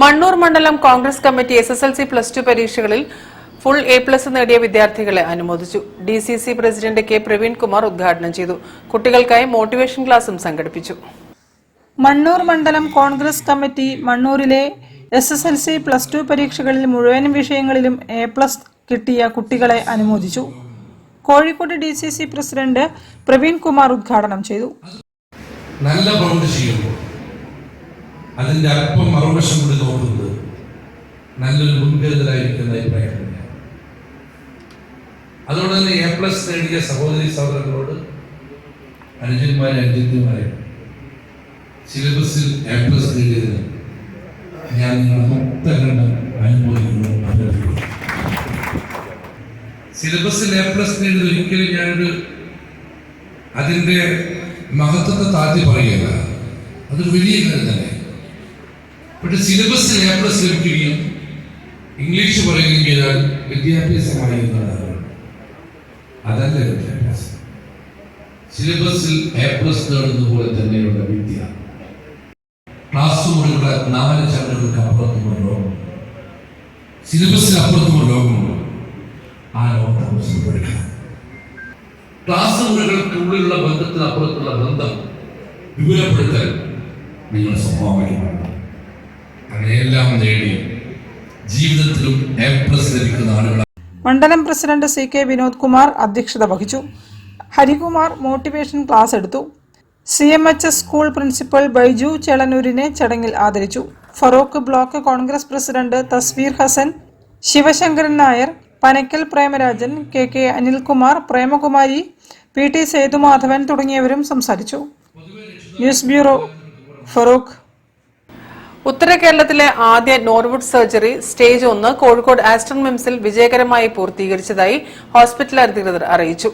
മണ്ണൂർ മണ്ഡലം Congress committee SSLC +2 പരീക്ഷകളിൽ full A+ നേടിയ വിദ്യാർത്ഥികളെ അനുമോദിച്ചു. DCC president K. Praveen Kumar ഉദ്ഘാടനം ചെയ്തു. കുട്ടികൾക്കായി മോട്ടിവേഷൻ ക്ലാസും സംഘടിപ്പിച്ചു. മണ്ണൂർ മണ്ഡലം കോൺഗ്രസ് കമ്മിറ്റി മണ്ണൂരിലെ SSLC +2 പരീക്ഷകളിൽ മുഴുവൻ വിഷയങ്ങളിലും A+ കിട്ടിയ കുട്ടികളെ അനുമോദിച്ചു. കോഴിക്കോട് DCC പ്രസിഡന്റ് പ്രവീൺ കുമാർ ഉദ്ഘാടനം ചെയ്തു. നല്ല പ്രവൃത്തി ചെയ്യുമ്പോൾ അതിന്റെ അല്പം മറുവശം കൂടി നോക്കുന്നത് നല്ലൊരു മുൻകരുതലായിരിക്കുന്ന അഭിപ്രായം തന്നെയാണ്. അതുകൊണ്ട് തന്നെ A+ നേടിയ സഹോദരി സഹോദരങ്ങളോട് അനുജന്മാരെ സിലബസിൽ A+ നേടിയതിന് ഞാൻ മുക്തകണ്ഠം അനുമോദിക്കുന്നു. സിലബസിൽ A+ നേടിയത് ഒരിക്കലും ഞാനൊരു അതിന്റെ മഹത്വത്തെ താഴ്ത്തി പറയുകയല്ല, അതൊരു വലിയ കാര്യം തന്നെ. പക്ഷെ സിലബസിൽ A+ ലഭിക്കുകയും ഇംഗ്ലീഷ് പറയുകയും ചെയ്താൽ വിദ്യാഭ്യാസമായി എന്നതാണ്. അതല്ല വിദ്യാഭ്യാസം. സിലബസിൽ A+ നേടുന്ന പോലെ തന്നെയുള്ള വിദ്യ. ക്ലാസ് മുറികളുടെ നാമനച്ചവറുകൾക്ക് അപ്പുറത്തുമുള്ള ലോകം, സിലബസിന് അപ്പുറത്തുമുള്ള ലോകമുണ്ട്. ആ ലോകത്തെ കുറിച്ച് പഠിക്കണം. ക്ലാസ് മുറികൾക്കുള്ളിലുള്ള ബന്ധത്തിന് അപ്പുറത്തുള്ള ബന്ധം വിപുലപ്പെടുത്താൻ നിങ്ങൾ സ്വഭാവമായി മാറണം. അങ്ങനെയെല്ലാം നേടി ജീവിതത്തിലും A+ ലഭിക്കുന്ന ആളുകളാണ്. മണ്ഡലം പ്രസിഡന്റ് CK വിനോദ് കുമാർ അധ്യക്ഷത വഹിച്ചു. ഹരികുമാർ മോട്ടിവേഷൻ ക്ലാസ് എടുത്തു. CMHS സ്കൂൾ പ്രിൻസിപ്പൽ ബൈജു ചേളന്നൂരിനെ ചടങ്ങിൽ ആദരിച്ചു. Feroke block Congress president Thasveer Hasan, Sivasankaran Nair, Panakkal Premarajan, KK Anilkumar, Premakumari, PT Sethumadhavan തുടങ്ങിയവരും സംസാരിച്ചു. News bureau, Feroke. ഉത്തര കേരളത്തിലെ ആദ്യ Norwood surgery stage 1 Kozhikode Aster മിംസിൽ വിജയകരമായി പൂർത്തീകരിച്ചതായി ഹോസ്പിറ്റൽ അധികൃതർ അറിയിച്ചു.